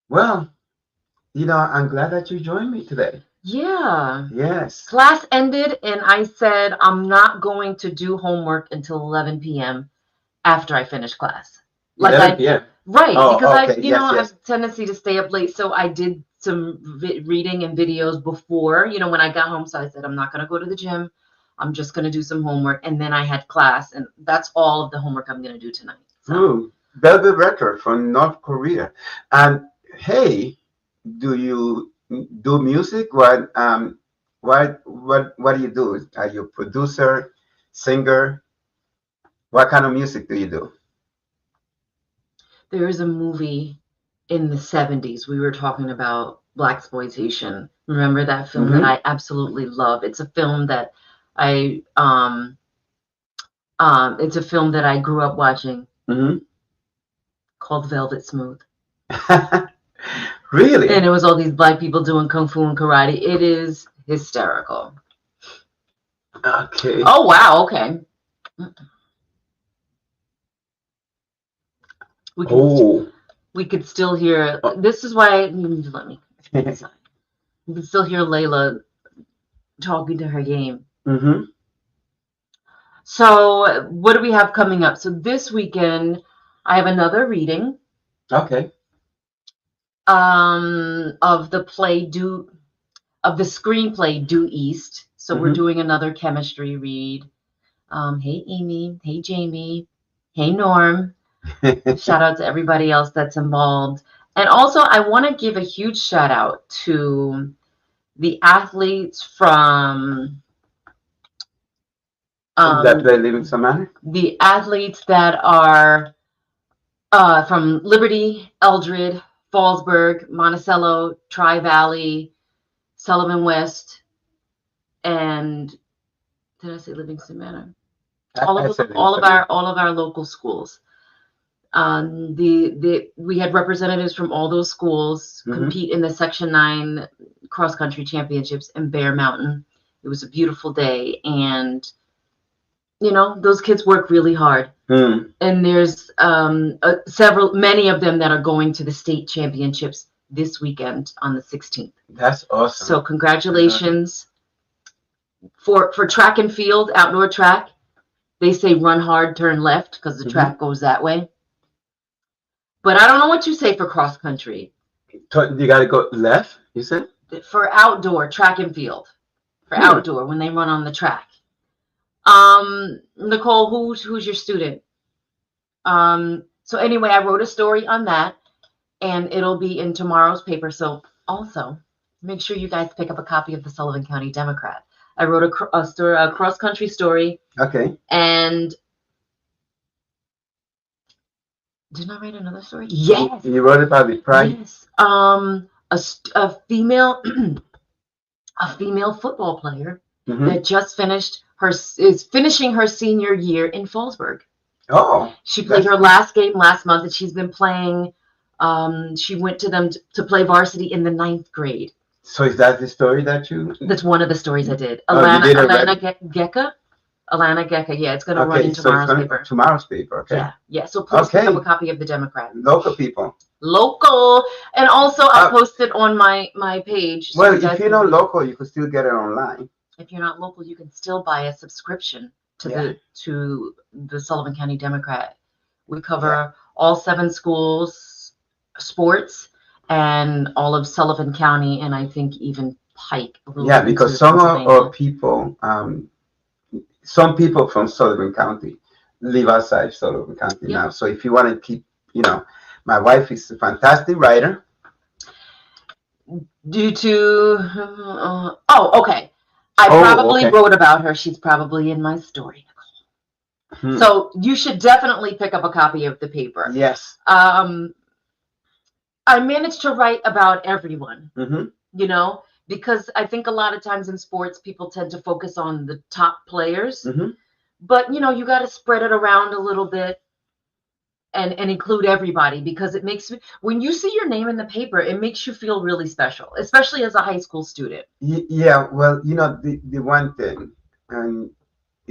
Speaker 1: Well, I'm glad that you joined me today.
Speaker 2: Yeah.
Speaker 1: Yes.
Speaker 2: Class ended, and I said I'm not going to do homework until 11 p.m. after I finish class. Like
Speaker 1: 11 p.m.
Speaker 2: Right,
Speaker 1: Oh,
Speaker 2: because I,
Speaker 1: okay. Yes,
Speaker 2: I
Speaker 1: yes.
Speaker 2: have a tendency to stay up late, so I did some reading and videos before, when I got home. So I said I'm not going to go to the gym. I'm just going to do some homework, and then I had class, and that's all of the homework I'm going to do tonight. So.
Speaker 1: Ooh, Velvet Record from North Korea. And hey, do you do music? What do you do? Are you a producer, singer? What kind of music do you do?
Speaker 2: There is a movie in the 70s. We were talking about blaxploitation. Remember that film that I absolutely love? It's a film that I grew up watching. Called Velvet Smooth.
Speaker 1: Really?
Speaker 2: And it was all these black people doing kung fu and karate. It is hysterical.
Speaker 1: Okay.
Speaker 2: Oh wow, okay. We could still hear. This is why you need to let me. You can still hear Layla talking to her game. So what do we have coming up? So this weekend I have another reading.
Speaker 1: Okay.
Speaker 2: Of the screenplay Due East. So we're doing another chemistry read. Hey Amy, hey Jamie, hey Norm. Shout out to everybody else that's involved. And also I want to give a huge shout out to the athletes from
Speaker 1: that play Living Samana?
Speaker 2: The athletes that are from Liberty, Eldred, Fallsburg, Monticello, Tri-Valley, Sullivan West, and did I say Livingston Manor? All of our local schools. We had representatives from all those schools compete in the Section 9 cross country championships in Bear Mountain. It was a beautiful day, and those kids work really hard. And there's many of them that are going to the state championships this weekend on the 16th.
Speaker 1: That's awesome.
Speaker 2: So congratulations. For track and field, outdoor track, they say run hard, turn left, because the track goes that way. But I don't know what you say for cross country.
Speaker 1: You got to go left, you said?
Speaker 2: For outdoor, track and field. For outdoor, when they run on the track. Nicole, who's your student? So anyway, I wrote a story on that, and it'll be in tomorrow's paper. So also, make sure you guys pick up a copy of the Sullivan County Democrat. I wrote a cross-country story. Okay. And didn't I write another story? Yes.
Speaker 1: You wrote about the pride?
Speaker 2: Yes. A female football player that just is finishing her senior year in Fallsburg.
Speaker 1: Oh.
Speaker 2: She played her last game last month, and she's been playing. She went to them to play varsity in the 9th grade.
Speaker 1: So is that the story that you?
Speaker 2: That's one of the stories I did. Alana Gecka. Alana Gecka. Yeah, it's going to run in tomorrow's paper.
Speaker 1: Tomorrow's paper. Okay.
Speaker 2: Yeah. So please pick up a copy of the Democrat.
Speaker 1: Local people.
Speaker 2: Local, and also I'll post it on my page.
Speaker 1: So if you're not local, you can still get it online.
Speaker 2: If you're not local, you can still buy a subscription to the Sullivan County Democrat. We cover all 7 schools, sports, and all of Sullivan County, and I think even Pike.
Speaker 1: Yeah, because some of our people, some people from Sullivan County live outside Sullivan County now. So if you want to keep, my wife is a fantastic writer.
Speaker 2: Due to, okay. I probably wrote about her. She's probably in my story, Nicole. So you should definitely pick up a copy of the paper.
Speaker 1: Yes.
Speaker 2: I managed to write about everyone, because I think a lot of times in sports, people tend to focus on the top players. But, you got to spread it around a little bit and include everybody, because it makes when you see your name in the paper, it makes you feel really special, especially as a high school student.
Speaker 1: Yeah, well, the one thing, and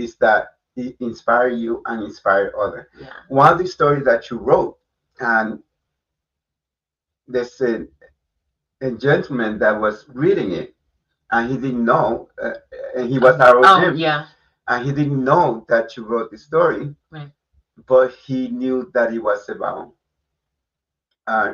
Speaker 1: is that it inspire you and inspire others.
Speaker 2: Yeah.
Speaker 1: One of the stories that you wrote, and there's a gentleman that was reading it, and he didn't know, and he was our
Speaker 2: Oh,
Speaker 1: Jim,
Speaker 2: yeah.
Speaker 1: and he didn't know that you wrote the story,
Speaker 2: Right.
Speaker 1: but he knew that it was about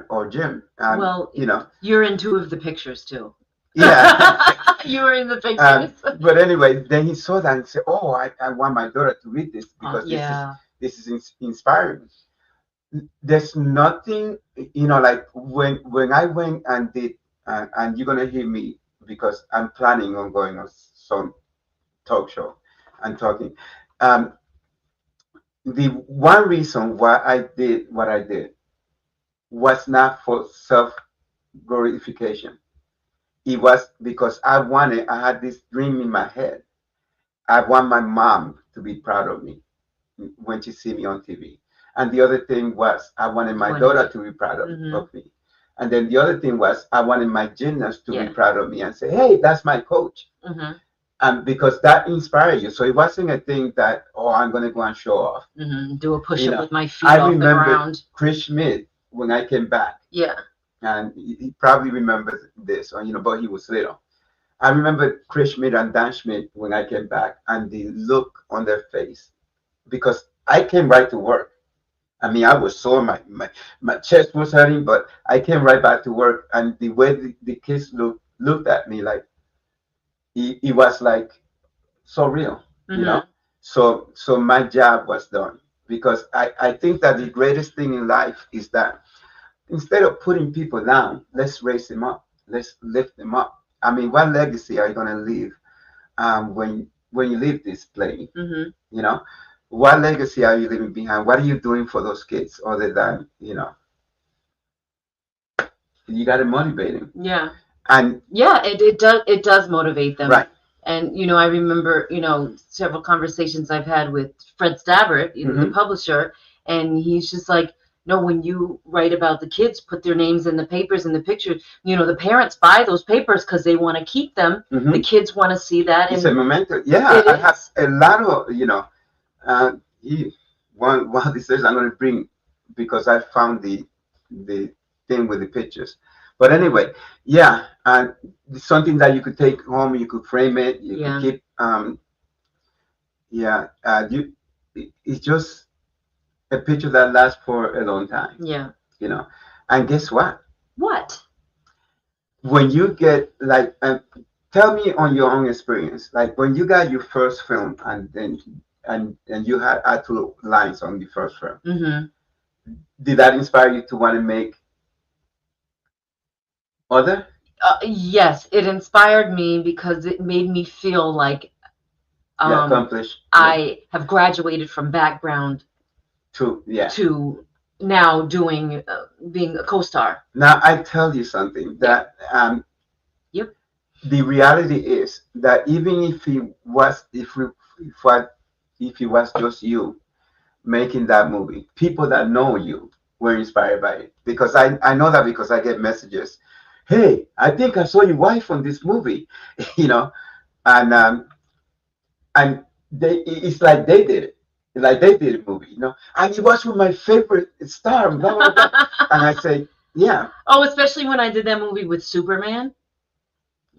Speaker 1: or Jim. And,
Speaker 2: Well,
Speaker 1: you know,
Speaker 2: you're in two of the pictures too.
Speaker 1: yeah.
Speaker 2: You were in the pictures.
Speaker 1: But anyway, then he saw that and said, "Oh, I want my daughter to read this because
Speaker 2: Yeah.
Speaker 1: this is inspiring." There's nothing, you know, like when I went and did, and you're gonna hear me because I'm planning on going on some talk show and talking. Um, the one reason why I did what I did was not for self glorification. It was because I had this dream in my head. I want my mom to be proud of me when she see me on TV. And the other thing was I wanted my daughter to be proud of me. And then the other thing was I wanted my gymnast to be proud of me and say, "Hey, that's my coach." And because that inspired you. So it wasn't a thing that, oh, I'm going to go and show off.
Speaker 2: Do a push-up
Speaker 1: You know,
Speaker 2: with my feet
Speaker 1: I
Speaker 2: off the
Speaker 1: remember
Speaker 2: ground.
Speaker 1: Chris Schmidt when I came back.
Speaker 2: Yeah.
Speaker 1: And he probably remembers this, or, you know, but he was little. I remember Chris Schmidt and Dan Schmidt when I came back and the look on their face, because I came right to work. I mean, I was sore, my chest was hurting, but I came right back to work. And the way the kids looked at me, like, it was like so real, you know? So my job was done, because I think that the greatest thing in life is that instead of putting people down, let's raise them up. Let's lift them up. I mean, what legacy are you going to leave when you leave this plane? You know, what legacy are you leaving behind? What are you doing for those kids other than, you know, you got to motivate them.
Speaker 2: Yeah.
Speaker 1: And
Speaker 2: yeah, it does motivate them.
Speaker 1: Right.
Speaker 2: And, you know, I remember, you know, several conversations I've had with Fred Stabbert, you know, the publisher, and he's just like, no, when you write about the kids, put their names in the papers and the pictures, you know, the parents buy those papers because they want to keep them. The kids want to see that.
Speaker 1: It's
Speaker 2: and
Speaker 1: a memento. Yeah,
Speaker 2: it
Speaker 1: I have
Speaker 2: is.
Speaker 1: a lot of, you know, one of these days I'm going to bring, because I found the thing with the pictures. But anyway, yeah, and it's something that you could take home. You could frame it. You could keep. It's just a picture that lasts for a long time.
Speaker 2: Yeah.
Speaker 1: You know, and guess what?
Speaker 2: What?
Speaker 1: When you get like, tell me on your own experience. Like when you got your first film, and then and you had actual lines on the first film. Did that inspire you to want to make other?
Speaker 2: Yes, it inspired me because it made me feel like
Speaker 1: Accomplished.
Speaker 2: I have graduated from background
Speaker 1: to
Speaker 2: now doing being a co-star.
Speaker 1: Now I tell you something that the reality is that even if it was just you making that movie, people that know you were inspired by it, because I know that, because I get messages, "Hey, I think I saw your wife on this movie," you know, and it's like they did it. Like they did a movie, you know, and it was with my favorite star, blah, blah, blah. And I say, yeah.
Speaker 2: Oh, especially when I did that movie with Superman.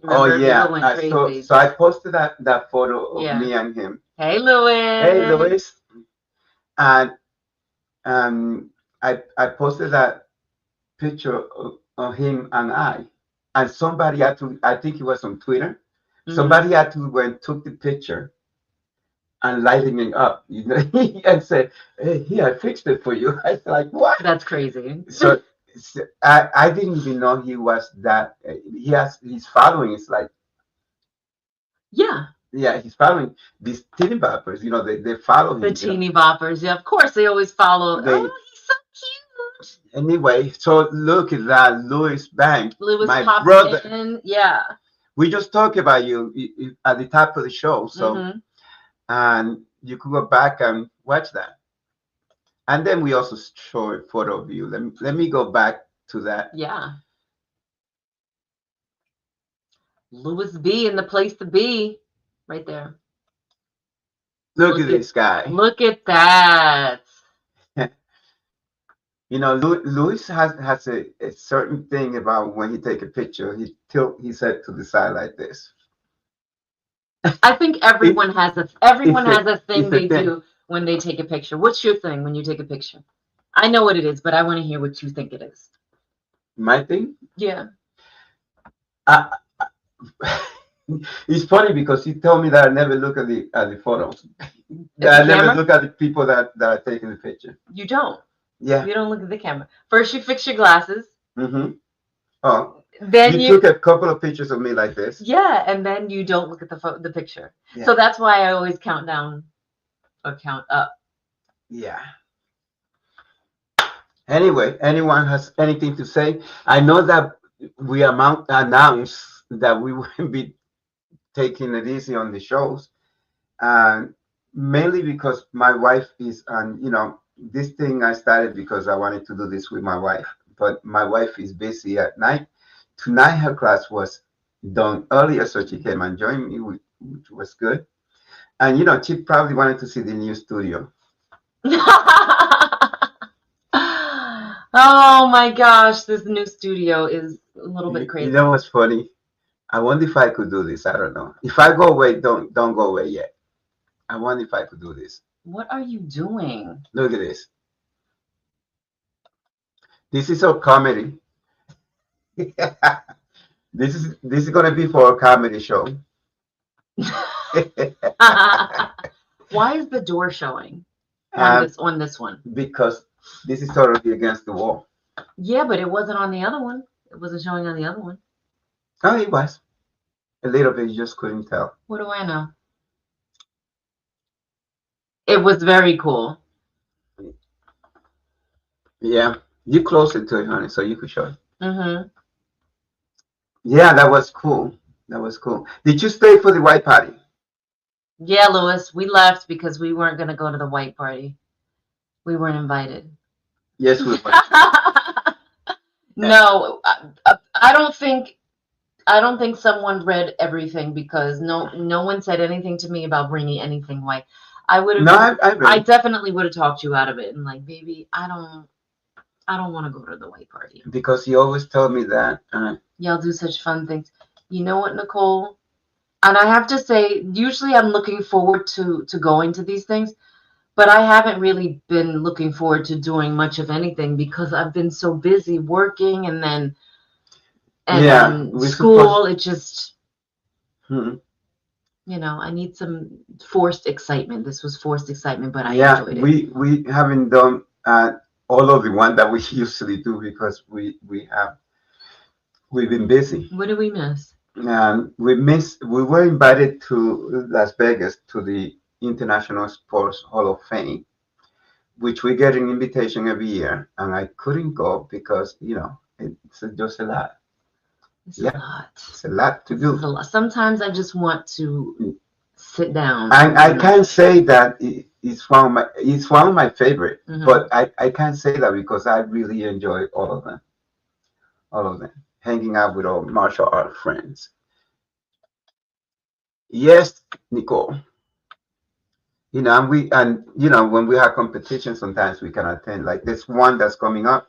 Speaker 1: Remember,
Speaker 2: oh yeah.
Speaker 1: So I posted that photo of me and him.
Speaker 2: Hey, Louis.
Speaker 1: Hey, Louis. And I posted that picture of him and I, and somebody actually, I think it was on Twitter, somebody actually went took the picture and lighting it up, you know, and said, "Hey, here, I fixed it for you." I was like, "What?"
Speaker 2: That's crazy.
Speaker 1: So I didn't even know he was that. His following is like, he's following these teeny boppers. You know, they follow him.
Speaker 2: The teeny boppers, yeah, of course, they always follow. Oh, he's so cute.
Speaker 1: Anyway, so look at that, Louis Bank, my brother.
Speaker 2: Yeah.
Speaker 1: We just talked about you at the top of the show, so. And you could go back and watch that. And then we also show a photo of you. Let me go back to that.
Speaker 2: Yeah. Louis B in the place to be, right there.
Speaker 1: Look at this guy.
Speaker 2: Look at that.
Speaker 1: You know, Louis has a certain thing about when he take a picture, he tilt his head to the side like this.
Speaker 2: I think everyone has a thing
Speaker 1: it's a
Speaker 2: they
Speaker 1: thing.
Speaker 2: do when they take a picture. What's your thing when you take a picture? I know what it is, but I want to hear what you think it is.
Speaker 1: My thing?
Speaker 2: Yeah.
Speaker 1: I, it's funny because he told me that I never look at the photos. That I never look at the people that are taking the picture.
Speaker 2: You don't.
Speaker 1: Yeah.
Speaker 2: You don't look at the camera. First, you fix your glasses.
Speaker 1: Mm-hmm. Oh.
Speaker 2: Then
Speaker 1: you took a couple of pictures of me like this.
Speaker 2: Yeah, and then you don't look at the picture.
Speaker 1: Yeah.
Speaker 2: So that's why I always count down or count up.
Speaker 1: Yeah. Anyway, anyone has anything to say? I know that we announced that we will be taking it easy on the shows, and mainly because my wife is, and this thing I started because I wanted to do this with my wife, but my wife is busy at night. Tonight her class was done earlier, so she came and joined me, which was good. And she probably wanted to see the new studio.
Speaker 2: Oh my gosh, this new studio is a little bit crazy.
Speaker 1: You know what's funny? I wonder if I could do this. I don't know. If I go away, don't go away yet. I wonder if I could do this.
Speaker 2: What are you doing?
Speaker 1: Look at this. This is our comedy. This is gonna be for a comedy show.
Speaker 2: Why is the door showing on this one?
Speaker 1: Because this is totally against the wall.
Speaker 2: Yeah, but it wasn't on the other one. It wasn't showing on the other one.
Speaker 1: Oh, it was. A little bit, you just couldn't tell.
Speaker 2: What do I know? It was very cool.
Speaker 1: Yeah, you close it to it, honey, so you could show it.
Speaker 2: Mm-hmm.
Speaker 1: Yeah, that was cool. That was cool. Did you stay for the white party?
Speaker 2: Yeah, Louis, we left because we weren't going to go to the white party. We weren't invited.
Speaker 1: Yes, we were.
Speaker 2: No, I don't think someone read everything because no one said anything to me about bringing anything white. I would have.
Speaker 1: No,
Speaker 2: I definitely would have talked you out of it and like, baby, I don't want to go to the white party.
Speaker 1: Because he always told me that.
Speaker 2: Y'all do such fun things. You know what, Nicole? And I have to say, usually I'm looking forward to going to these things, but I haven't really been looking forward to doing much of anything because I've been so busy working and then school. It just, I need some forced excitement. This was forced excitement, but I enjoyed it.
Speaker 1: We haven't done all of the one that we usually do because we've been busy.
Speaker 2: What did we miss?
Speaker 1: We were invited to Las Vegas to the International Sports Hall of Fame, which we get an invitation every year, and I couldn't go because it's just a lot.
Speaker 2: It's a lot.
Speaker 1: It's a lot to do.
Speaker 2: It's a lot. Sometimes I just want to sit down.
Speaker 1: And I can't say that it's one of my favorite, but I can't say that because I really enjoy all of them. All of them. Hanging out with our martial art friends. Yes, Nicole. And when we have competition, sometimes we can attend. Like this one that's coming up,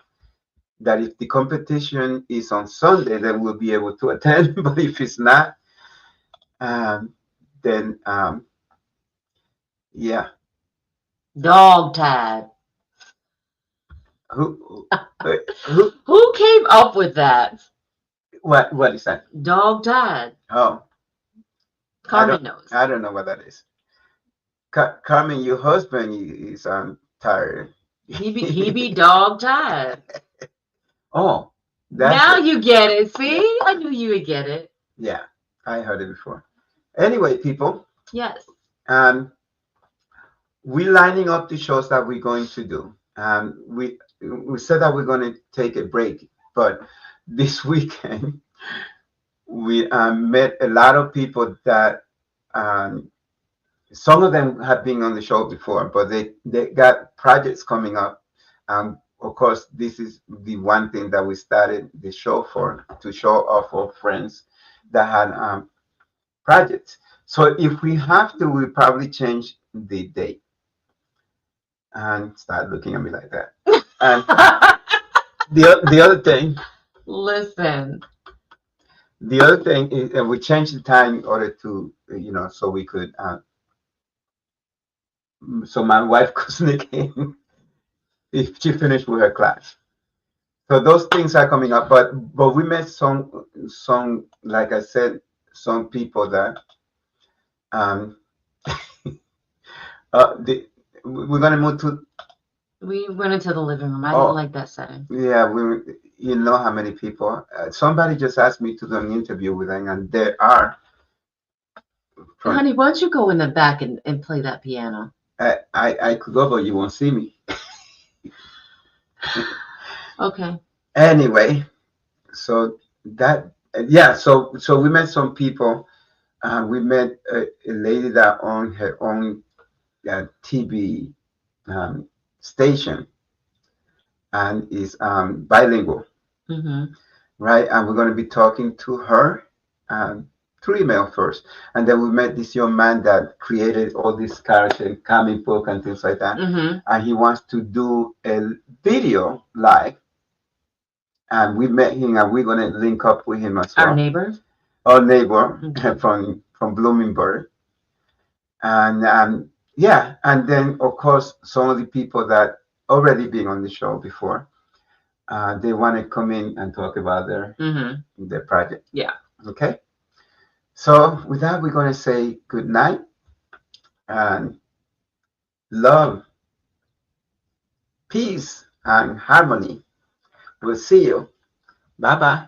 Speaker 1: that if the competition is on Sunday, then we'll be able to attend. But if it's not, then yeah.
Speaker 2: Dog tag.
Speaker 1: Who
Speaker 2: came up with that?
Speaker 1: What is that?
Speaker 2: Dog tag.
Speaker 1: Oh.
Speaker 2: Carmen knows.
Speaker 1: I don't know what that is. Carmen, your husband is tired.
Speaker 2: He be dog tired.
Speaker 1: Oh.
Speaker 2: Now you get it. See? I knew you would get it.
Speaker 1: Yeah, I heard it before. Anyway, people.
Speaker 2: Yes.
Speaker 1: We're lining up the shows that we're going to do. We said that we're going to take a break, but this weekend we met a lot of people that some of them have been on the show before, but they got projects coming up. Of course, this is the one thing that we started the show for, to show off our friends that had projects. So if we have to, we'll probably change the date and start looking at me like that. And the other thing,
Speaker 2: Listen.
Speaker 1: the other thing is we changed the time in order to, so we could, so my wife could sneak in if she finished with her class. So those things are coming up, but we met some like I said, some people that um we're gonna move to.
Speaker 2: We went into the living room. I
Speaker 1: Oh.
Speaker 2: didn't like that setting.
Speaker 1: Yeah, you know how many people. Somebody just asked me to do an interview with them, and there are.
Speaker 2: Honey, why don't you go in the back and play that piano?
Speaker 1: I could go, but you won't see me.
Speaker 2: Okay.
Speaker 1: Anyway, so that yeah, so we met some people. We met a lady that owned her own TV station and is bilingual, right? And we're going to be talking to her through email first, and then we met this young man that created all these characters and comic book and things like that, and he wants to do a video live, and we met him, and we're going to link up with him as well. Our neighbor from Bloomingburg, and yeah, and then of course some of the people that already been on the show before, they want to come in and talk about their project.
Speaker 2: Yeah.
Speaker 1: Okay. So with that, we're going to say good night and love, peace, and harmony. We'll see you. Bye bye.